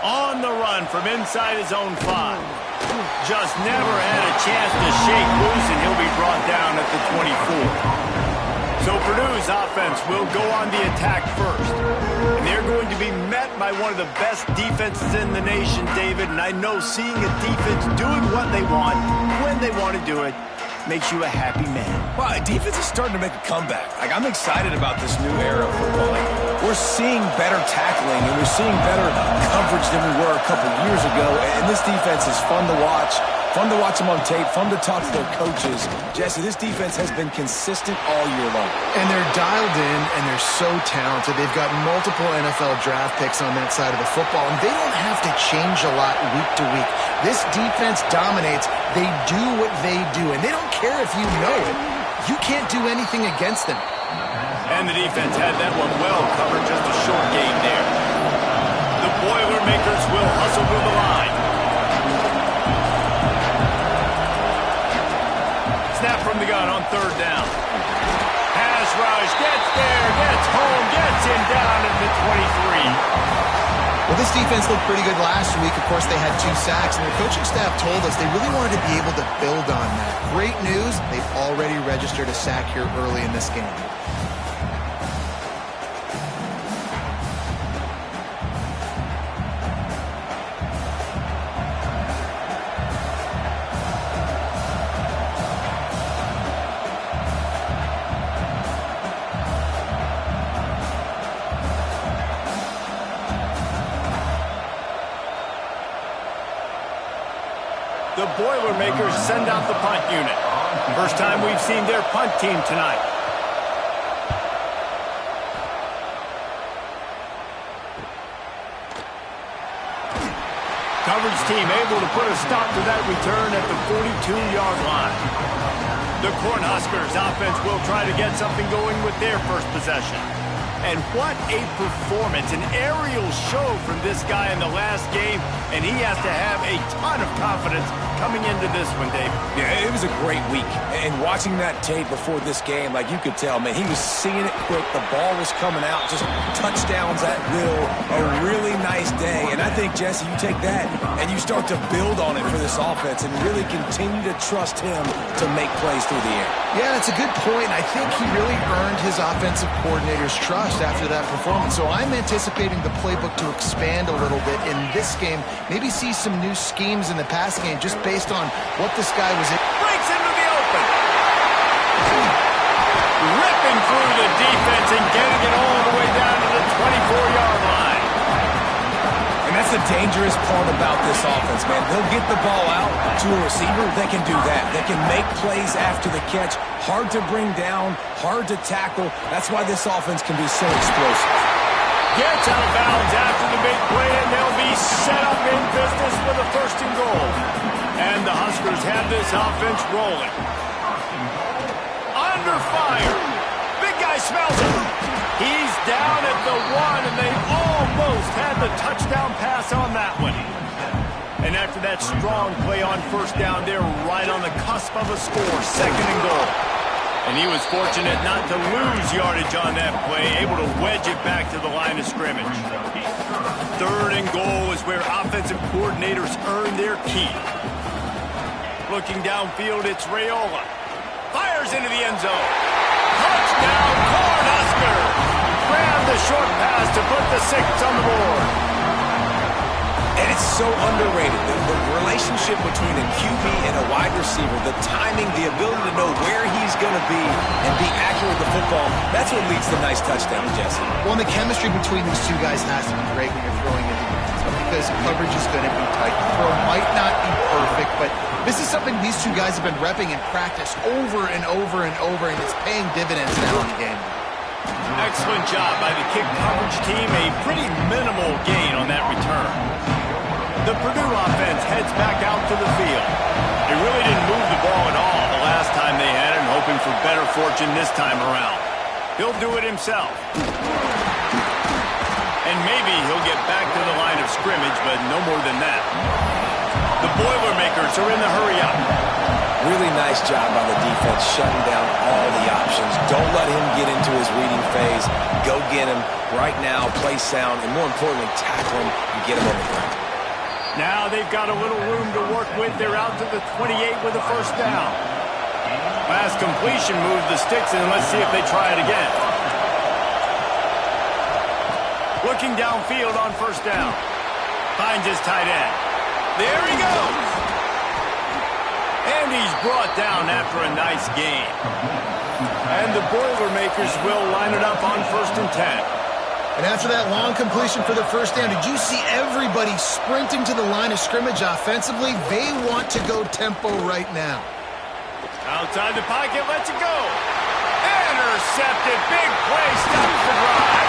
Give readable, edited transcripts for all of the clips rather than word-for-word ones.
On the run from inside his own 5. Just never had a chance to shake loose, and he'll be brought down at the 24. So Purdue's offense will go on the attack first. And they're going to be met by one of the best defenses in the nation, David. And I know seeing a defense doing what they want, when they want to do it, makes you a happy man. Well, defense is starting to make a comeback. I'm excited about this new era of football. We're seeing better tackling, and we're seeing better coverage than we were a couple years ago. And this defense is fun to watch. Fun to watch them on tape, fun to talk to their coaches. Jesse, this defense has been consistent all year long. And they're dialed in, and they're so talented. They've got multiple NFL draft picks on that side of the football, and they don't have to change a lot week to week. This defense dominates. They do what they do, and they don't care if you know it. You can't do anything against them. And the defense had that one well covered, just a short gain there. The Boilermakers will hustle to the line. Snap from the gun on 3rd down. Pass rush, gets there, gets home, gets him down at the 23. Well, this defense looked pretty good last week. Of course, they had 2 sacks, and their coaching staff told us they really wanted to be able to build on that. Great news, they've already registered a sack here early in this game. The Boilermakers send out the punt unit. First time we've seen their punt team tonight. Coverage team able to put a stop to that return at the 42-yard line. The Cornhuskers offense will try to get something going with their first possession. And what a performance, an aerial show from this guy in the last game, and he has to have a ton of confidence coming into this one, David. Yeah, it was a great week. And watching that tape before this game, you could tell, man, he was seeing it quick. The ball was coming out, just touchdowns at will. A really nice day. And I think, Jesse, you take that and you start to build on it for this offense and really continue to trust him to make plays through the air. Yeah, that's a good point. I think he really earned his offensive coordinator's trust after that performance. So I'm anticipating the playbook to expand a little bit in this game. Maybe see some new schemes in the pass game just based on what this guy was in. Breaks into the open. Ripping through the defense and getting it all the way down to the 24-yard line. And that's the dangerous part about this offense, man. They'll get the ball out to a receiver. They can do that. They can make plays after the catch. Hard to bring down, hard to tackle. That's why this offense can be so explosive. Gets out of bounds after the big play, and they'll be set up in business with a 1st and goal. And the Huskers have this offense rolling. Under fire. Big guy smells it. He's down at the 1, and they almost had the touchdown pass on that one. And after that strong play on 1st down, they're right on the cusp of a score, 2nd and goal. And he was fortunate not to lose yardage on that play, able to wedge it back to the line of scrimmage. 3rd and goal is where offensive coordinators earn their keep. Looking downfield, it's Raiola. Fires into the end zone. Touchdown, Cornhuskers! Grab the short pass to put the 6 on the board. And it's so underrated. The relationship between a QB and a wide receiver, the timing, the ability to know where he's going to be and be accurate with the football, that's what leads to nice touchdowns, Jesse. Well, and the chemistry between these 2 guys has to be great when you're throwing into the end zone because coverage is going to be tight. The throw might not be perfect, but this is something these 2 guys have been repping in practice over and over and over, and it's paying dividends now in the game. Excellent job by the kick coverage team. A pretty minimal gain on that return. The Purdue offense heads back out to the field. They really didn't move the ball at all the last time they had it, hoping for better fortune this time around. He'll do it himself. And maybe he'll get back to the line of scrimmage, but no more than that. The Boilermakers are in the hurry-up. Really nice job by the defense shutting down all the options. Don't let him get into his reading phase. Go get him right now, play sound, and more importantly, tackle him and get him on the ground. Now they've got a little room to work with. They're out to the 28 with a first down. Last completion moved the sticks, and let's see if they try it again. Looking downfield on first down. Finds his tight end. There he goes. And he's brought down after a nice gain. And the Boilermakers will line it up on 1st and 10. And after that long completion for the first down, did you see everybody sprinting to the line of scrimmage offensively? They want to go tempo right now. Outside the pocket, lets it go. Intercepted, big play, stops the drive.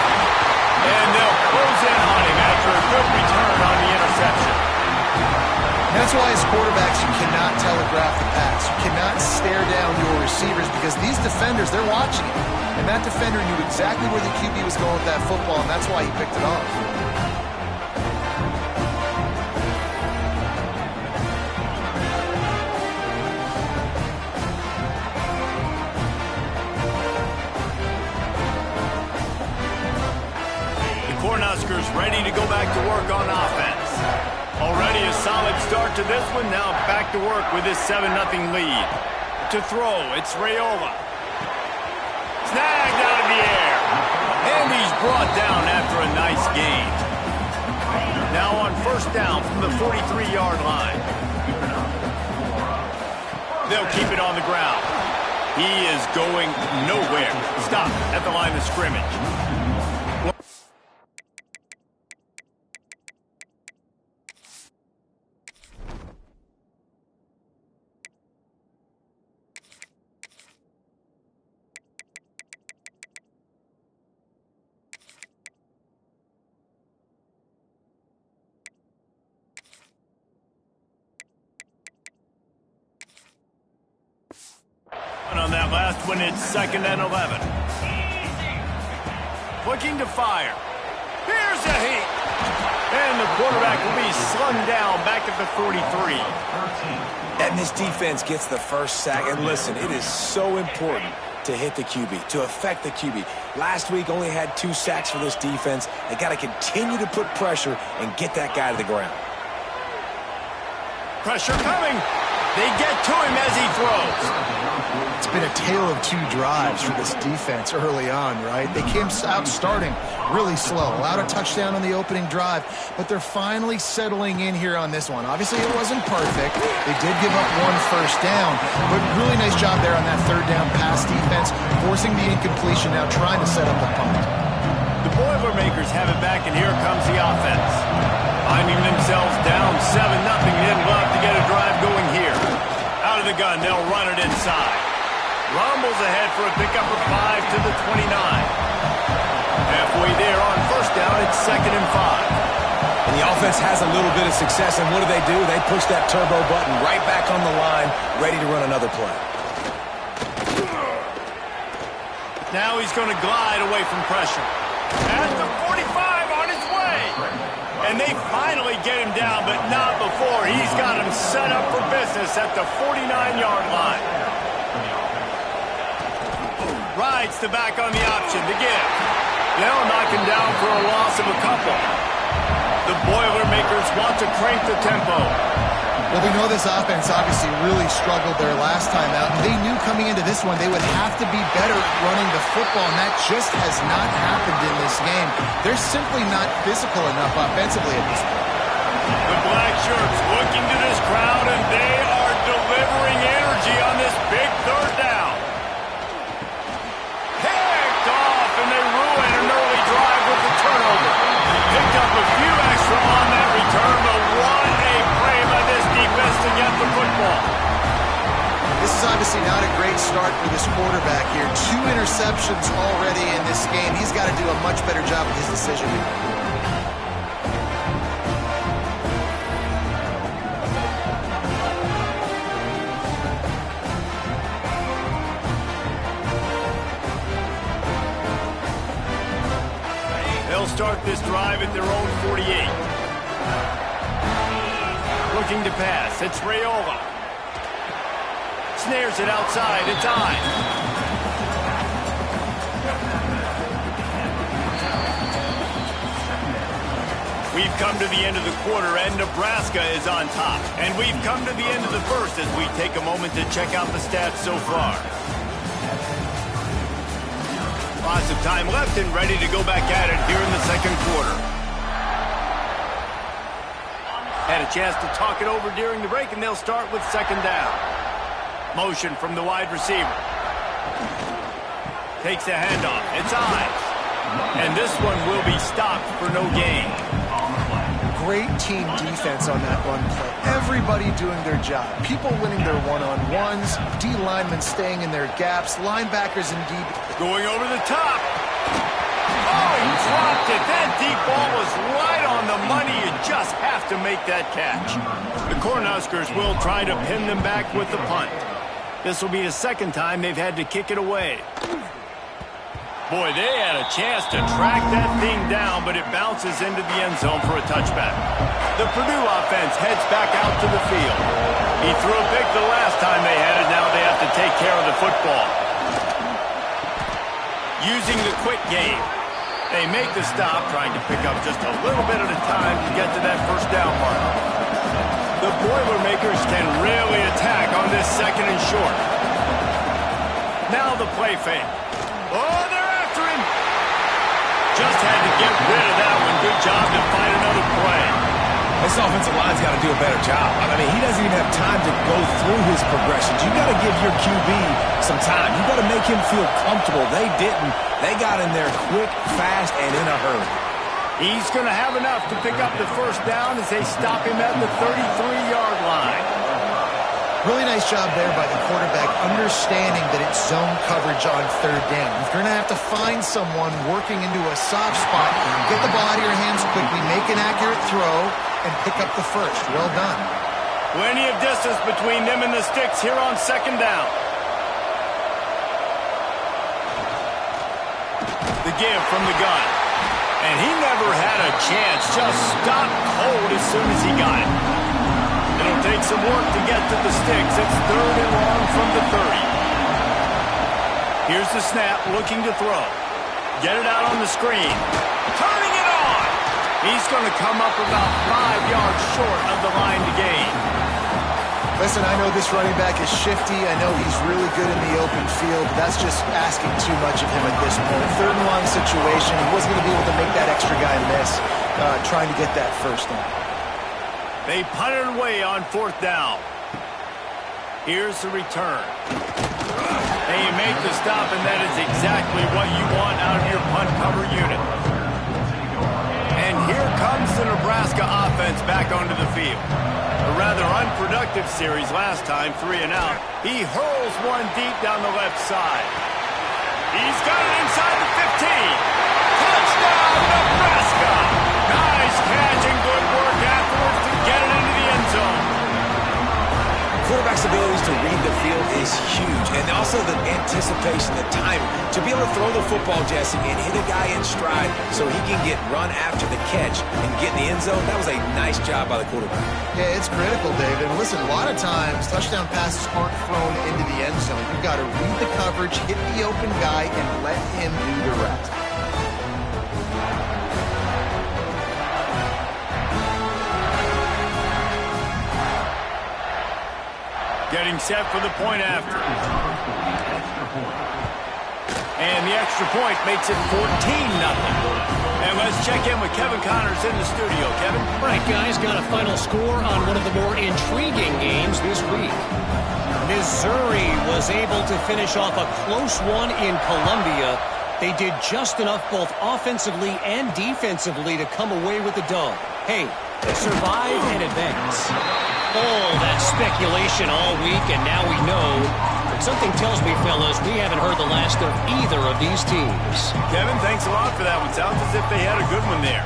And they'll close in on him after a good return on the interception. And that's why as quarterbacks, you cannot telegraph the pass. You cannot stare down your receivers because these defenders, they're watching you. And that defender knew exactly where the QB was going with that football, and that's why he picked it off. The Cornhuskers ready to go back to work on offense. Already a solid start to this one. Now back to work with this 7-0 lead. To throw, it's Raiola. Snagged out of the air. And he's brought down after a nice gain. Now on first down from the 43-yard line. They'll keep it on the ground. He is going nowhere. Stop at the line of scrimmage. On that last one, it's 2nd and 11. Looking to fire. Here's a heat. And the quarterback will be slung down back at the 43. And this defense gets the first sack. And listen, it is so important to hit the QB, to affect the QB. Last week only had 2 sacks for this defense. They got to continue to put pressure and get that guy to the ground. Pressure coming. They get to him as he throws. It's been a tale of 2 drives for this defense early on, right? They came out starting really slow, allowed a touchdown on the opening drive, but they're finally settling in here on this one. Obviously, it wasn't perfect. They did give up 1 first down, but really nice job there on that 3rd down pass defense, forcing the incompletion, now trying to set up the punt. The Boilermakers have it back, and here comes the offense. Finding themselves down 7-0, they'd love to get a drive going here. Out of the gun, they'll run it inside. Rumbles ahead for a pickup of 5 to the 29. Halfway there on first down, it's 2nd and 5. And the offense has a little bit of success, and what do? They push that turbo button right back on the line, ready to run another play. Now he's going to glide away from pressure. At the 45 on his way. And they finally get him down, but not before. He's got him set up for business at the 49-yard line. Rides to back on the option to give. They'll knock him down for a loss of a couple. The Boilermakers want to crank the tempo. Well, we know this offense obviously really struggled there last time out. They knew coming into this one they would have to be better at running the football, and that just has not happened in this game. They're simply not physical enough offensively at this point. The black shirts looking to this crowd, and they are delivering energy on this big 3rd down. Picked off, and they ruin an early drive with the turnover. Picked up a few extra on that return, but what a play by this defense to get the football. This is obviously not a great start for this quarterback here. 2 interceptions already in this game. He's got to do a much better job with his decision making. They'll start this drive at their own 48. looking to pass. It's Raiola. Snares it outside. It's Ives. We've come to the end of the quarter, and Nebraska is on top. And we've come to the end of the first as we take a moment to check out the stats so far. Lots of time left and ready to go back at it here in the second quarter. Had a chance to talk it over during the break, and they'll start with second down. Motion from the wide receiver. Takes a handoff. It's Ives. And this one will be stopped for no gain. Great team defense on that run play. Everybody doing their job. People winning their one-on-ones. D linemen staying in their gaps. Linebackers in deep. Going over the top. Oh, he dropped it. That deep ball was right on the money. You just have to make that catch. The Cornhuskers will try to pin them back with the punt. This will be the second time they've had to kick it away. Boy, they had a chance to track that thing down, but it bounces into the end zone for a touchback. The Purdue offense heads back out to the field. He threw a pick the last time they had it. Now they have to take care of the football. Using the quick game. They make the stop, trying to pick up just a little bit at a time to get to that first down mark. The Boilermakers can really attack on this second and short. Now the play fake. Oh, they're after him. Just had to get rid of that one. Good job to find another play. This offensive line's got to do a better job. I mean, he doesn't even have time to go through his progressions. You got to give your QB some time. You got to make him feel comfortable. They didn't. They got in there quick, fast, and in a hurry. He's going to have enough to pick up the first down as they stop him at the 33-yard line. Really nice job there by the quarterback, understanding that it's zone coverage on third down. If you're going to have to find someone working into a soft spot, get the ball out of your hands quickly, make an accurate throw, and pick up the first. Well done. Plenty of distance between them and the sticks here on second down. The give from the gun. And he never had a chance. Just stopped cold as soon as he got it. It'll take some work to get to the sticks. It's third and long from the 30. Here's the snap, looking to throw. Get it out on the screen. Turning it on. He's going to come up about 5 yards short of the line to gain. Listen, I know this running back is shifty. I know he's really good in the open field. But that's just asking too much of him at this point. Third and long situation. He wasn't going to be able to make that extra guy miss trying to get that first down. They punt it away on fourth down. Here's the return. They make the stop, and that is exactly what you want out of your punt cover unit. And here comes the Nebraska offense back onto the field. A rather unproductive series last time, 3 and out. He hurls one deep down the left side. He's got it inside the 15. Touchdown, Nebraska! Nice catch and good work afterwards to get it into the end zone. Quarterback's abilities to read the field is huge, and also the anticipation, the timing. To be able to throw the football, Jesse, and hit a guy in stride so he can get run after the catch and get in the end zone, that was a nice job by the quarterback. Yeah, it's critical, David. And listen, a lot of times touchdown passes aren't thrown into the end zone. You've got to read the coverage, hit the open guy, and let him do the rest. Getting set for the point after. And the extra point makes it 14-0. And let's check in with Kevin Connors in the studio. Kevin? All right, guys, got a final score on one of the more intriguing games this week. Missouri was able to finish off a close one in Columbia. They did just enough both offensively and defensively to come away with the dub. Hey, survive and advance. All that speculation all week, and now we know. But something tells me, fellas, we haven't heard the last of either of these teams. Kevin, thanks a lot for that one. Sounds as if they had a good one there.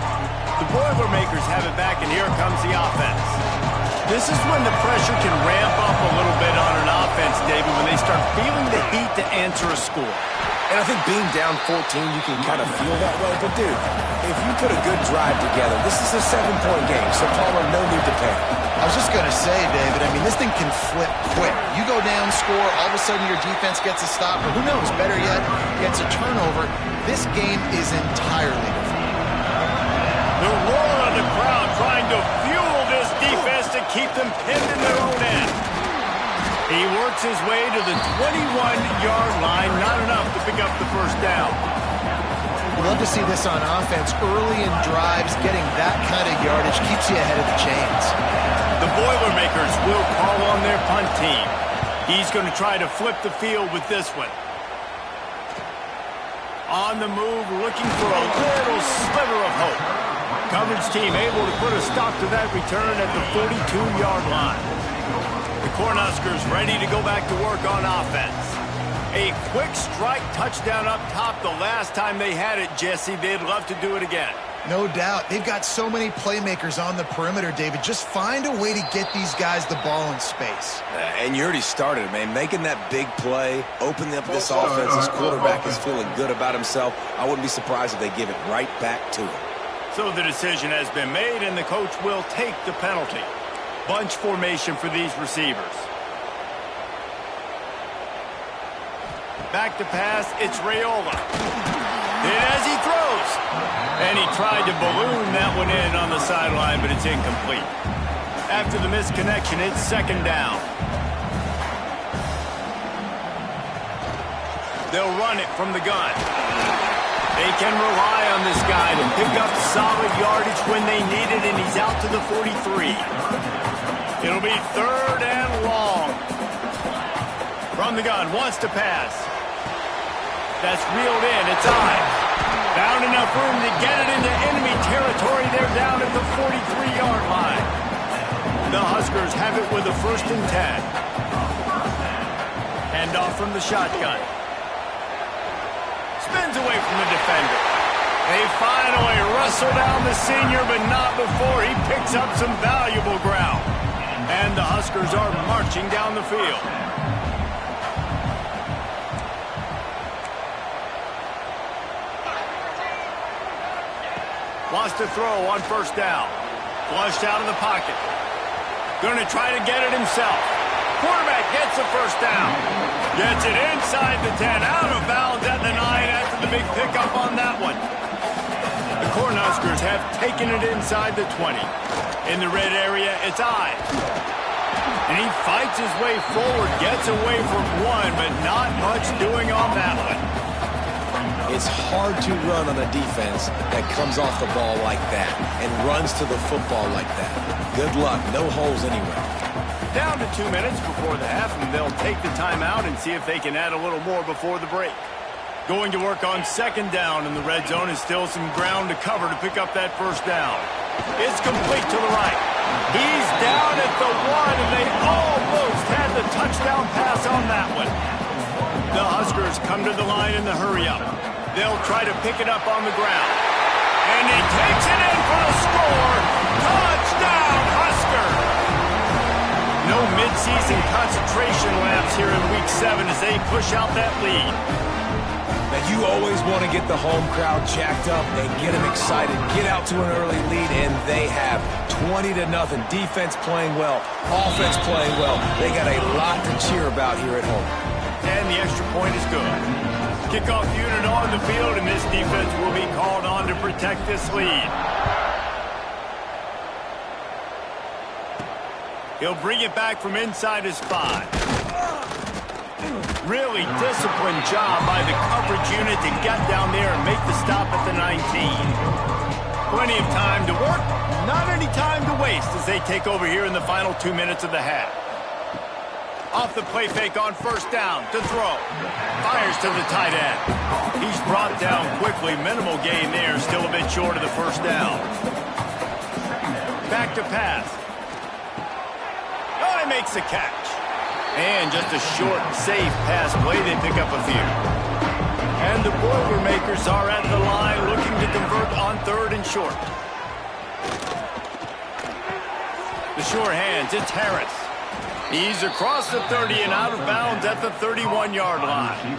The Boilermakers have it back, and here comes the offense. This is when the pressure can ramp up a little bit on an offense, David, when they start feeling the heat to answer a score. And I think being down 14, you can kind of feel that way. But, dude, if you put a good drive together, this is a 7-point game, so Palmer, no need to panic. I was just going to say, David, I mean, this thing can flip quick. You go down, score, all of a sudden your defense gets a stop, or who knows, better yet, gets a turnover. This game is entirely different. The roar of the crowd trying to fuel this defense to keep them pinned in their own end. He works his way to the 21-yard line, not enough to pick up the first down. We'd love to see this on offense. Early in drives, getting that kind of yardage keeps you ahead of the chains. The Boilermakers will call on their punt team. He's going to try to flip the field with this one. On the move, looking for a little sliver of hope. Coverage team able to put a stop to that return at the 42-yard line. The Cornhuskers ready to go back to work on offense. A quick strike touchdown up top the last time they had it, Jesse. They'd love to do it again. No doubt. They've got so many playmakers on the perimeter, David. Just find a way to get these guys the ball in space. And you already started, man. Making that big play, opening up this offense. This quarterback is feeling good about himself. I wouldn't be surprised if they give it right back to him. So the decision has been made, and the coach will take the penalty. Bunch formation for these receivers. Back to pass, it's Raiola. And as he throws, and he tried to balloon that one in on the sideline, but it's incomplete. After the misconnection, it's second down. They'll run it from the gun. They can rely on this guy to pick up solid yardage when they need it, and he's out to the 43. It'll be third and long. From the gun, wants to pass. That's reeled in, it's on. Found enough room to get it into enemy territory. They're down at the 43-yard line. The Huskers have it with a 1st and 10. Hand off from the shotgun. Spins away from the defender. They finally wrestle down the senior, but not before he picks up some valuable ground. And the Huskers are marching down the field. Wants to throw on 1st down. Flushed out of the pocket. Going to try to get it himself. Quarterback gets the 1st down. Gets it inside the 10. Out of bounds at the 9 after the big pickup on that one. The Cornhuskers have taken it inside the 20. In the red area, it's I. And he fights his way forward. Gets away from one, but not much doing on that one. It's hard to run on a defense that comes off the ball like that and runs to the football like that. Good luck. No holes anywhere. Down to 2 minutes before the half, and they'll take the timeout and see if they can add a little more before the break. Going to work on 2nd down in the red zone, and still some ground to cover to pick up that 1st down. It's complete to the right. He's down at the 1, and they almost had the touchdown pass on that one. The Huskers come to the line in the hurry-up. They'll try to pick it up on the ground. And he takes it in for the score. Touchdown, Husker! No midseason concentration laps here in Week 7 as they push out that lead. Now, you always want to get the home crowd jacked up and get them excited. Get out to an early lead, and they have 20-0. Defense playing well, offense playing well. They got a lot to cheer about here at home. And the extra point is good. Kickoff unit on the field, and this defense will be called on to protect this lead. He'll bring it back from inside his 5. Really disciplined job by the coverage unit to get down there and make the stop at the 19. Plenty of time to work, not any time to waste as they take over here in the final 2 minutes of the half. Off the play fake on 1st down to throw. Fires to the tight end. He's brought down quickly. Minimal gain there. Still a bit short of the 1st down. Back to pass. Oh, he makes the catch. And just a short, safe pass play. They pick up a few. And the Boilermakers are at the line looking to convert on 3rd and short. The sure hands. It's Harris. He's across the 30 and out of bounds at the 31-yard line.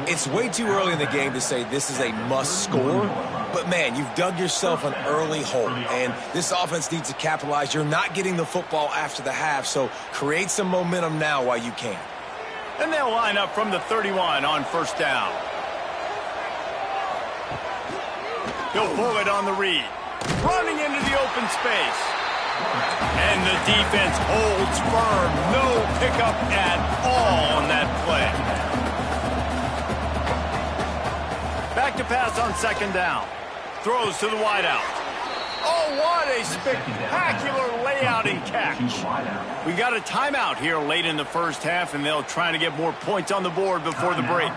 It's way too early in the game to say this is a must score, but man, you've dug yourself an early hole, and this offense needs to capitalize. You're not getting the football after the half, so create some momentum now while you can. And they'll line up from the 31 on first down. He'll pull it on the read. Running into the open space. And the defense holds firm. No pickup at all on that play. Back to pass on second down. Throws to the wideout. Oh, what a spectacular layout and catch. We got a timeout here late in the first half, and they'll try to get more points on the board before the break.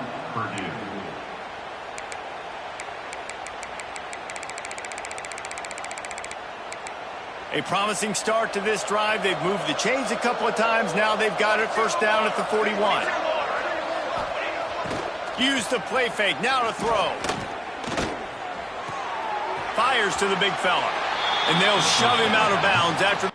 A promising start to this drive. They've moved the chains a couple of times. Now they've got it first down at the 41. Use the play fake. Now to throw. Fires to the big fella. And they'll shove him out of bounds after.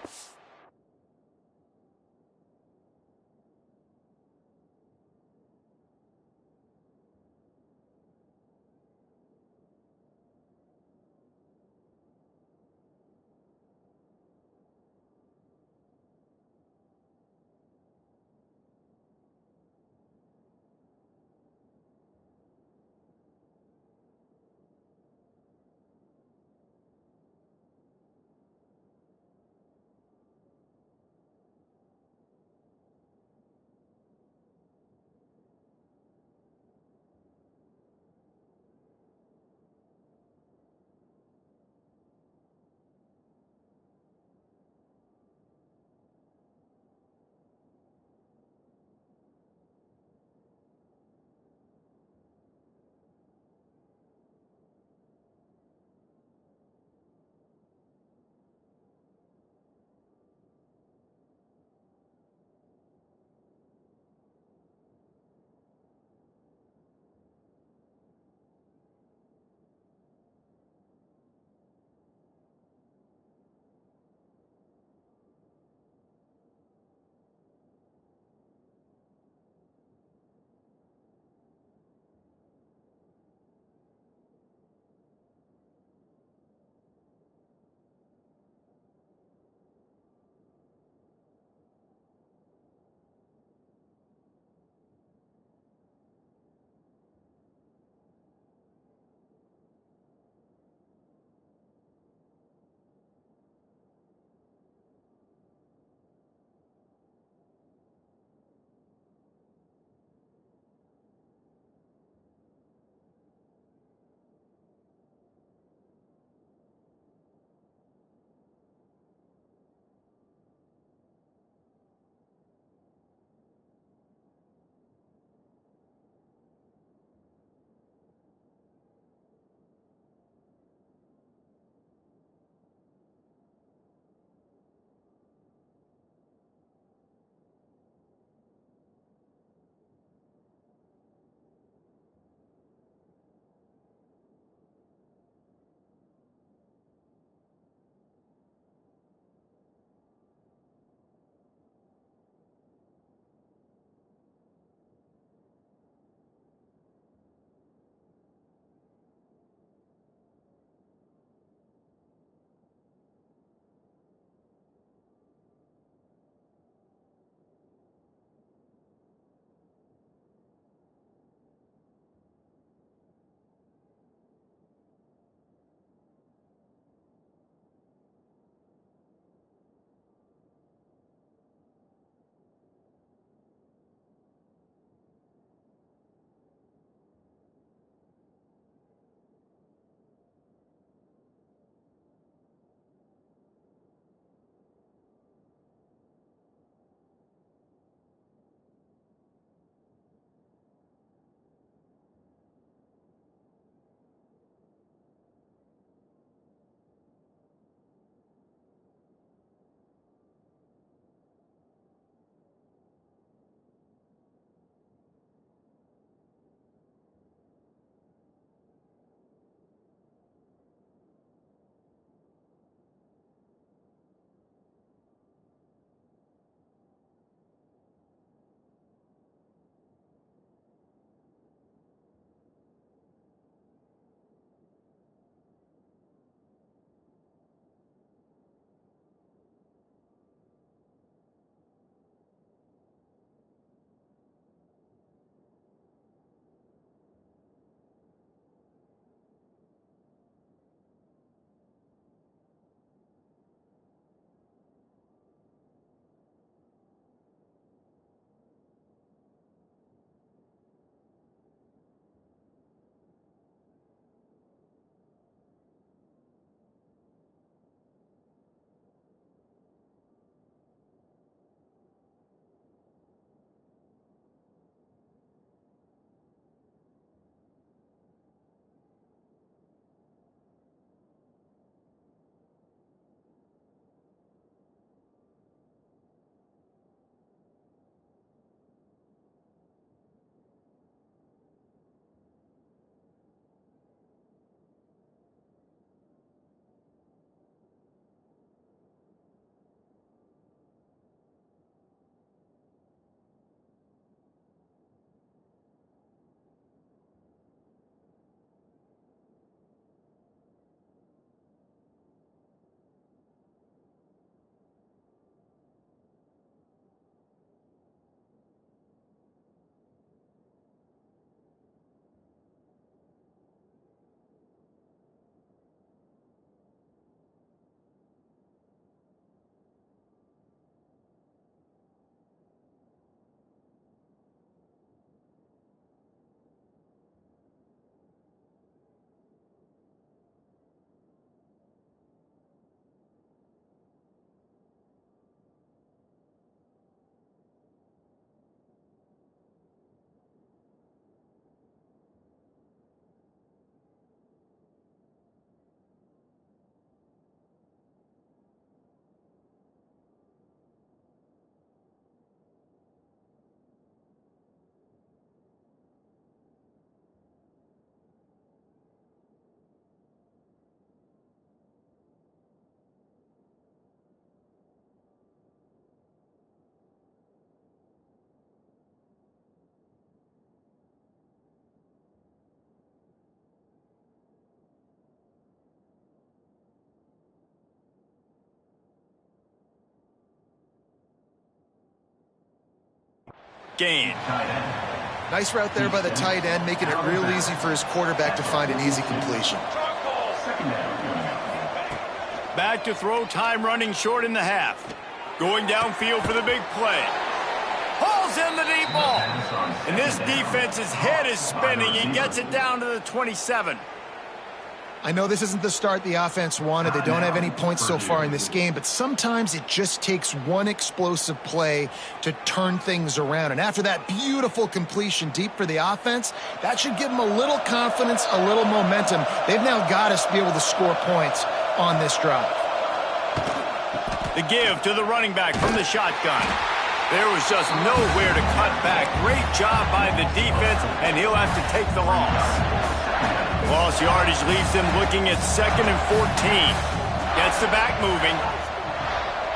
gain. Nice route there by the tight end, making it real easy for his quarterback to find an easy completion. Back to throw, time running short in the half. Going downfield for the big play. Hauls in the deep ball. And this defense's head is spinning. He gets it down to the 27. I know this isn't the start the offense wanted. They don't have any points so far in this game, but sometimes it just takes one explosive play to turn things around. And after that beautiful completion deep for the offense, that should give them a little confidence, a little momentum. They've now got us to be able to score points on this drive. The give to the running back from the shotgun. There was just nowhere to cut back. Great job by the defense, and he'll have to take the loss. Lost yardage leaves him looking at 2nd and 14. Gets the back moving.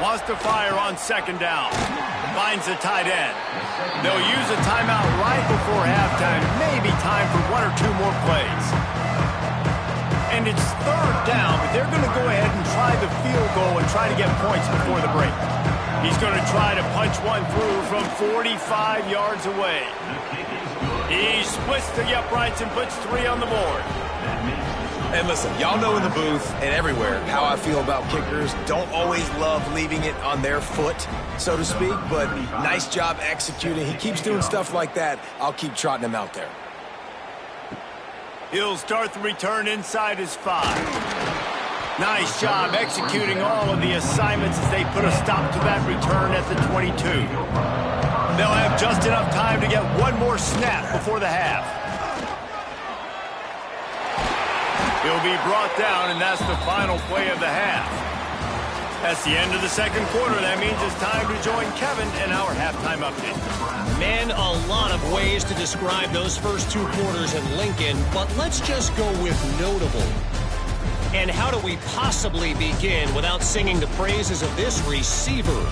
Wants to fire on 2nd down. Finds the tight end. They'll use a timeout right before halftime. Maybe time for 1 or 2 more plays. And it's 3rd down, but they're going to go ahead and try the field goal and try to get points before the break. He's going to try to punch one through from 45 yards away. He splits the uprights and puts 3 on the board. And listen, y'all know in the booth and everywhere how I feel about kickers. Don't always love leaving it on their foot, so to speak, but nice job executing. He keeps doing stuff like that. I'll keep trotting him out there. He'll start the return inside his 5. Nice job executing all of the assignments as they put a stop to that return at the 22. They'll have just enough time to get one more snap before the half. He'll be brought down, and that's the final play of the half. That's the end of the 2nd quarter. That means it's time to join Kevin in our halftime update. Man, a lot of ways to describe those first 2 quarters in Lincoln, but let's just go with notable. And how do we possibly begin without singing the praises of this receiver?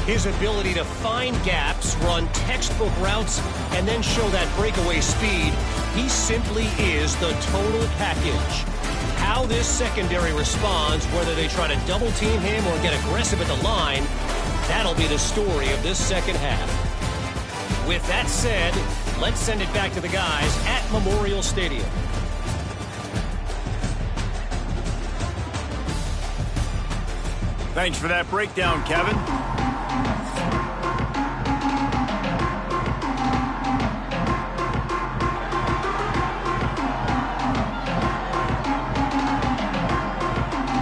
His ability to find gaps, run textbook routes, and then show that breakaway speed. He simply is the total package. How this secondary responds, whether they try to double-team him or get aggressive at the line, that'll be the story of this 2nd half. With that said, let's send it back to the guys at Memorial Stadium. Thanks for that breakdown, Kevin.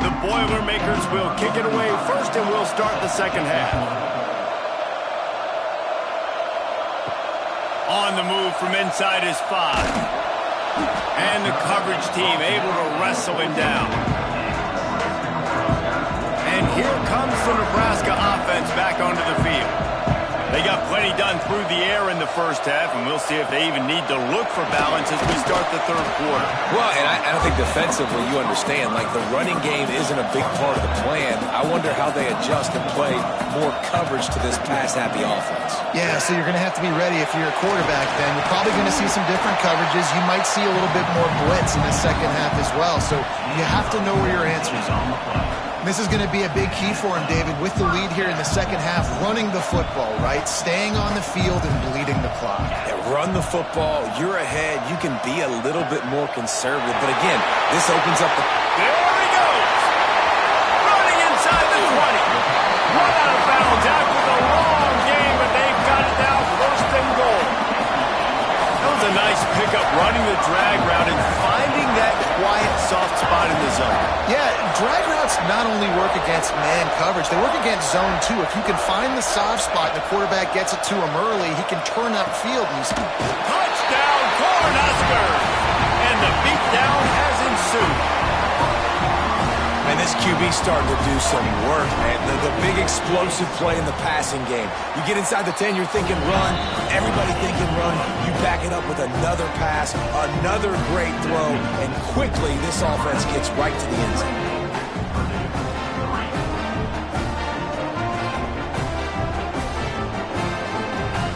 The Boilermakers will kick it away first, and we'll start the 2nd half. On the move from inside his 5. And the coverage team able to wrestle him down. And here comes the Nebraska offense back onto the field. They got plenty done through the air in the first half, and we'll see if they even need to look for balance as we start the 3rd quarter. Well, and I think defensively you understand, like the running game isn't a big part of the plan. I wonder how they adjust and play more coverage to this pass-happy offense. Yeah, so you're going to have to be ready if you're a quarterback then. You're probably going to see some different coverages. You might see a little bit more blitz in the 2nd half as well, so you have to know where your answers are. This is going to be a big key for him, David, with the lead here in the 2nd half, running the football, right? Staying on the field and bleeding the clock. Yeah, run the football. You're ahead. You can be a little bit more conservative. But again, this opens up the... There he goes! Running inside the 20. Run out of bounds after the long game, but they've got it now 1st and goal. That was a nice pickup, running the drag route and finding that quiet, soft spot in the zone. Yeah, drag routes not only work against man coverage, they work against zone too. If you can find the soft spot and the quarterback gets it to him early, he can turn upfield. Touchdown, Cornhuskers! And the beatdown has ensued. And this QB starting to do some work, man. The big explosive play in the passing game. You get inside the 10, you're thinking run. Everybody thinking run. You back it up with another pass, another great throw, and quickly this offense gets right to the end zone.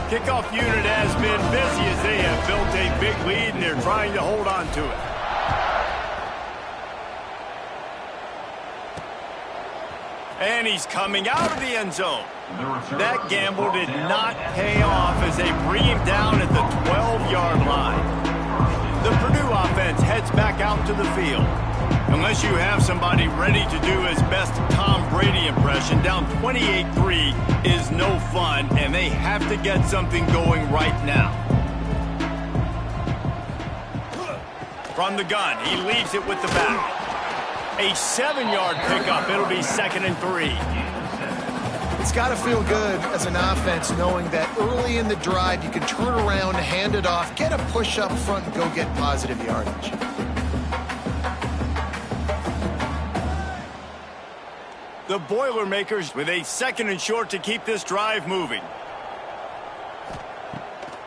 Kickoff unit has been busy as they have built a big lead, and they're trying to hold on to it. And he's coming out of the end zone. That gamble did not pay off as they bring him down at the 12-yard line. The Purdue offense heads back out to the field. Unless you have somebody ready to do his best Tom Brady impression, down 28-3 is no fun, and they have to get something going right now. From the gun, he leaves it with the back. A 7-yard pickup. It'll be 2nd and 3. It's got to feel good as an offense knowing that early in the drive you can turn around, hand it off, get a push up front, and go get positive yardage. The Boilermakers with a 2nd and short to keep this drive moving.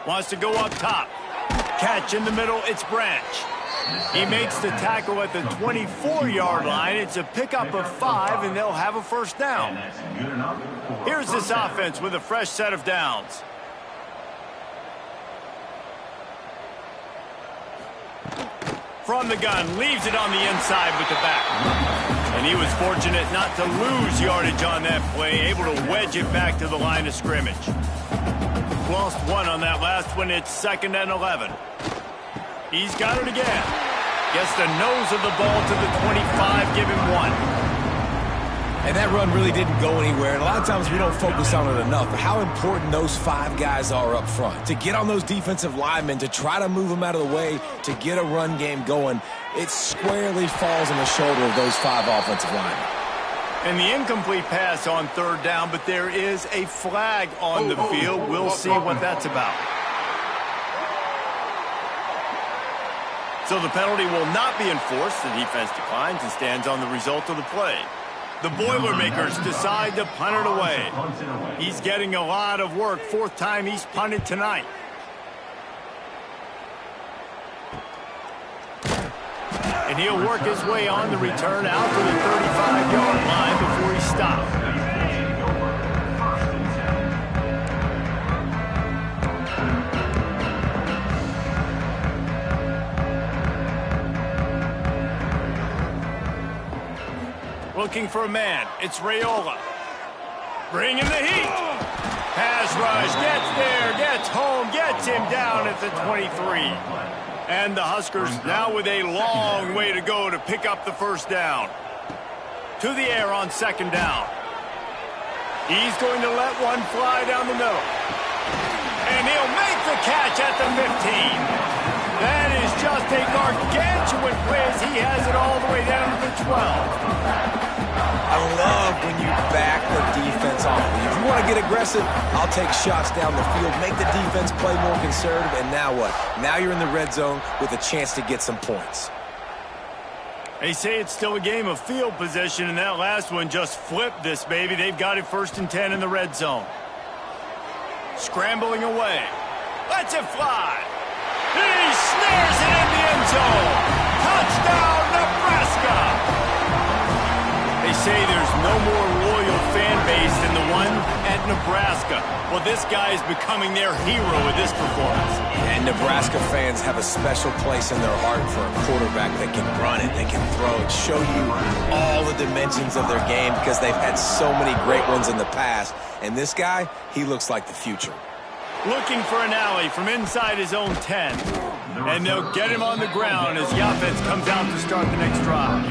Wants to go up top. Catch in the middle, it's Branch. He makes the tackle at the 24-yard line. It's a pickup of 5, and they'll have a first down. Here's this offense with a fresh set of downs. From the gun, leaves it on the inside with the back. And he was fortunate not to lose yardage on that play, able to wedge it back to the line of scrimmage. Lost 1 on that last one. It's 2nd and 11. He's got it again. Gets the nose of the ball to the 25, give him 1. And that run really didn't go anywhere. And a lot of times we don't focus on it enough. But how important those 5 guys are up front. To get on those defensive linemen, to try to move them out of the way, to get a run game going, it squarely falls on the shoulder of those 5 offensive linemen. And the incomplete pass on 3rd down, but there is a flag on the field. We'll see what that's about. So the penalty will not be enforced. The defense declines and stands on the result of the play. The Boilermakers decide to punt it away. He's getting a lot of work. 4th time he's punted tonight. And he'll work his way on the return out to the 35-yard line before he stops. Looking for a man. It's Raiola. Bringing the heat. Pass rush. Gets there. Gets home. Gets him down at the 23. And the Huskers now with a long way to go to pick up the first down. To the air on 2nd down. He's going to let one fly down the middle. And he'll make the catch at the 15. That is just a gargantuan play as he has it all the way down to the 12. I love when you back the defense off. If you want to get aggressive, I'll take shots down the field, make the defense play more conservative, and now what? Now you're in the red zone with a chance to get some points. They say it's still a game of field position, and that last one just flipped this baby. They've got it 1st and 10 in the red zone. Scrambling away. Lets it fly. He snares it in the end zone. Touchdown, Nebraska. They say there's no more loyal fan base than the one at Nebraska. Well, this guy is becoming their hero with this performance. And Nebraska fans have a special place in their heart for a quarterback that can run it, that can throw it, show you all the dimensions of their game because they've had so many great ones in the past. And this guy, he looks like the future. Looking for an alley from inside his own 10. And they'll get him on the ground as the offense comes out to start the next drive.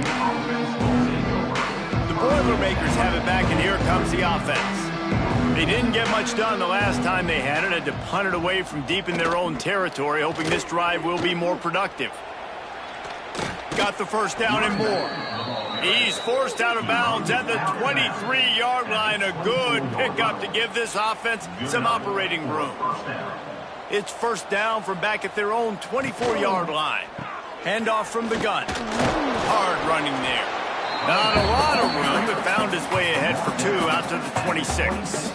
Boilermakers have it back, and here comes the offense. They didn't get much done the last time they had it. Had to punt it away from deep in their own territory, hoping this drive will be more productive. Got the first down and more. He's forced out of bounds at the 23-yard line. A good pickup to give this offense some operating room. It's 1st down from back at their own 24-yard line. Handoff from the gun. Hard running there. Not a lot of room, but found his way ahead for 2 out to the 26.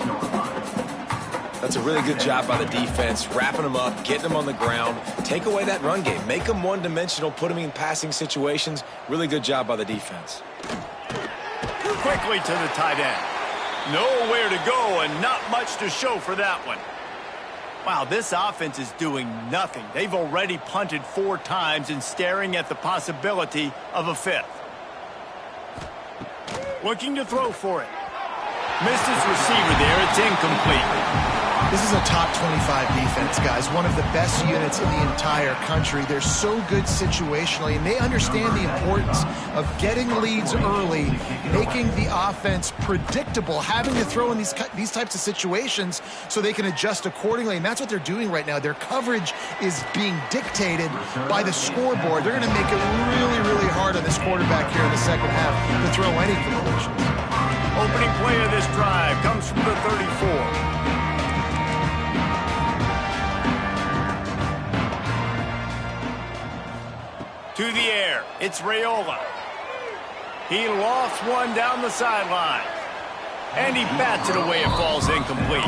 That's a really good job by the defense, wrapping them up, getting them on the ground. Take away that run game. Make them one-dimensional, put them in passing situations. Really good job by the defense. Quickly to the tight end. Nowhere to go and not much to show for that one. Wow, this offense is doing nothing. They've already punted 4 times and staring at the possibility of a 5th. Looking to throw for it. Missed his receiver there. It's incomplete. This is a top 25 defense, guys. One of the best units in the entire country. They're so good situationally, and they understand the importance of getting leads early, making the offense predictable, having to throw in these types of situations so they can adjust accordingly, and that's what they're doing right now. Their coverage is being dictated by the scoreboard. They're going to make it really, really hard on this quarterback here in the second half to throw any completions. Opening play of this drive comes from the 34. To the air, it's Raiola. He lofts one down the sideline. And he bats it away. It falls incomplete.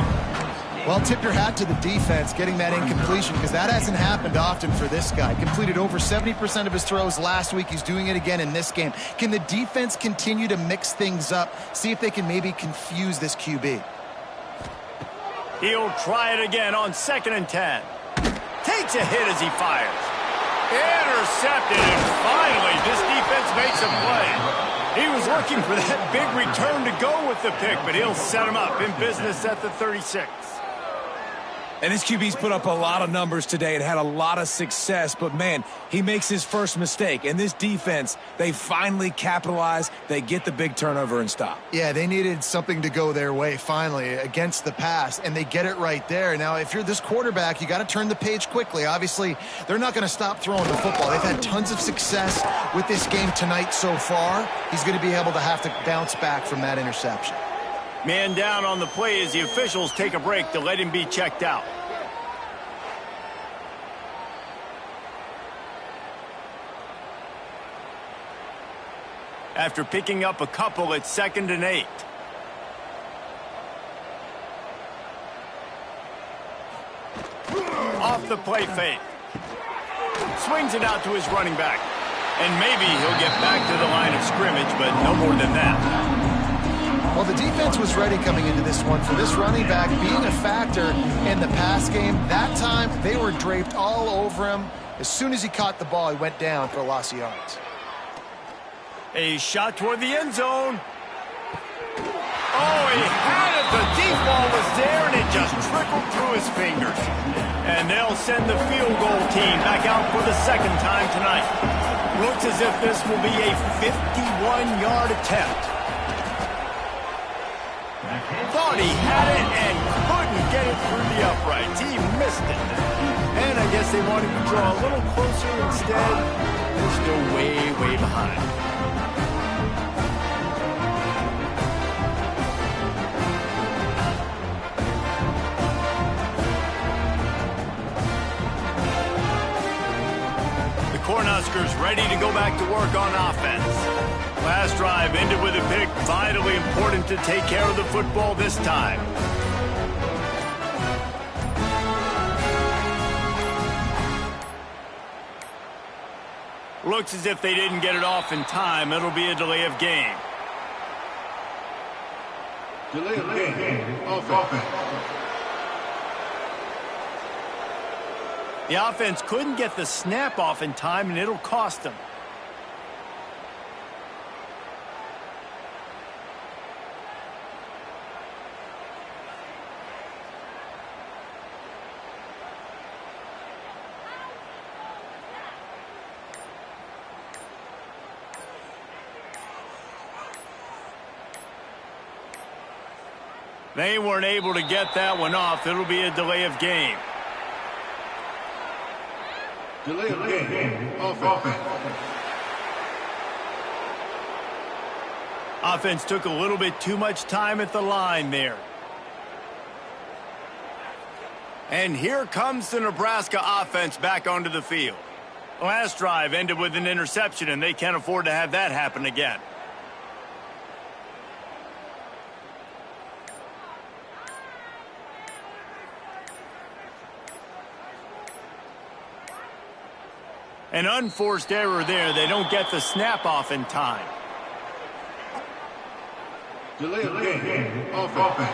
Well, tip your hat to the defense getting that incompletion, because that hasn't happened often for this guy. Completed over 70% of his throws last week. He's doing it again in this game. Can the defense continue to mix things up? See if they can maybe confuse this QB. He'll try it again on 2nd and 10. Takes a hit as he fires. Intercepted, and finally this defense makes a play. He was looking for that big return to go with the pick, but he'll set him up in business at the 36. And this QB's put up a lot of numbers today and had a lot of success, but man, he makes his first mistake. And this defense, they finally capitalize. They get the big turnover and stop. Yeah, they needed something to go their way finally against the pass, and they get it right there. Now, if you're this quarterback, you got to turn the page quickly. Obviously, they're not going to stop throwing the football. They've had tons of success with this game tonight so far. He's going to be able to have to bounce back from that interception. Man down on the play as the officials take a break to let him be checked out. After picking up a couple, it's 2nd and 8. Off the play fake. Swings it out to his running back. And maybe he'll get back to the line of scrimmage, but no more than that. Well, the defense was ready coming into this one. For this running back being a factor in the pass game, that time they were draped all over him. As soon as he caught the ball, he went down for a loss of yards. A shot toward the end zone. Oh, he had it. The deep ball was there, and it just trickled through his fingers. And they'll send the field goal team back out for the 2nd time tonight. Looks as if this will be a 51-yard attempt. Thought he had it and couldn't get it through the uprights. He missed it. And I guess they wanted to draw a little closer instead. They're still way, way behind. Cornhuskers ready to go back to work on offense. Last drive ended with a pick. Vitally important to take care of the football this time. Looks as if they didn't get it off in time. It'll be a delay of game. Delay of game. Offense. The offense couldn't get the snap off in time, and it'll cost them. They weren't able to get that one off. It'll be a delay of game. Delay of game. Offense. Offense took a little bit too much time at the line there. And here comes the Nebraska offense back onto the field. Last drive ended with an interception, and they can't afford to have that happen again. An unforced error there. They don't get the snap off in time. Delay of game. Offense.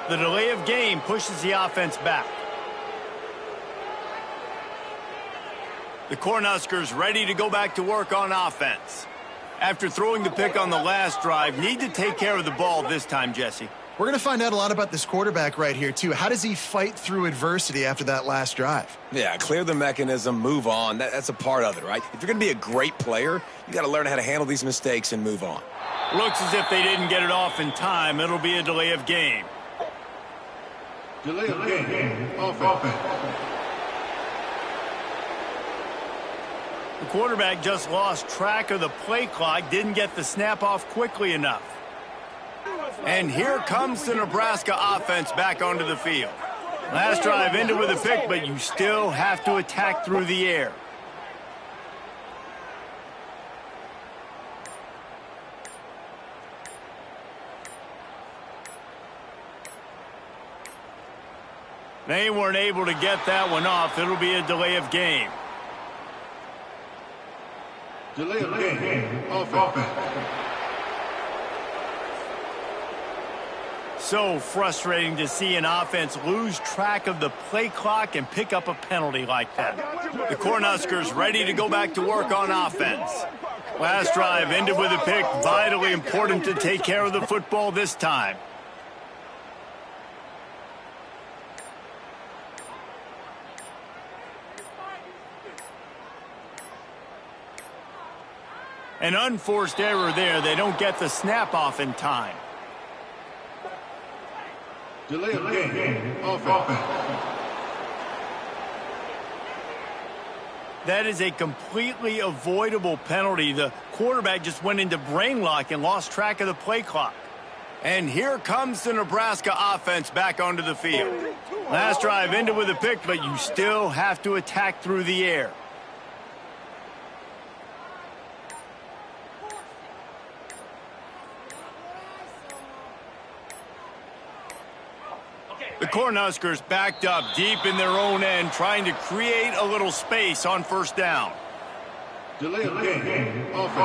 The delay of game pushes the offense back. The Cornhuskers ready to go back to work on offense. After throwing the pick on the last drive, need to take care of the ball this time, Jesse. We're going to find out a lot about this quarterback right here, too. How does he fight through adversity after that last drive? Yeah, clear the mechanism, move on. That's a part of it, right? If you're going to be a great player, you got to learn how to handle these mistakes and move on. Looks as if they didn't get it off in time. It'll be a delay of game. Delay of game. Offense. The quarterback just lost track of the play clock, didn't get the snap off quickly enough. And here comes the Nebraska offense back onto the field. Last drive ended with a pick, but you still have to attack through the air. They weren't able to get that one off. It'll be a delay of game. Delay of game. Offense. So frustrating to see an offense lose track of the play clock and pick up a penalty like that. The Cornhuskers ready to go back to work on offense. Last drive ended with a pick. Vitally important to take care of the football this time. An unforced error there. They don't get the snap off in time. Delay of game. Offense. That is a completely avoidable penalty. The quarterback just went into brain lock and lost track of the play clock. And here comes the Nebraska offense back onto the field. Last drive ended with a pick, but you still have to attack through the air. The Cornhuskers backed up deep in their own end, trying to create a little space on first down. Delay of game. Offense.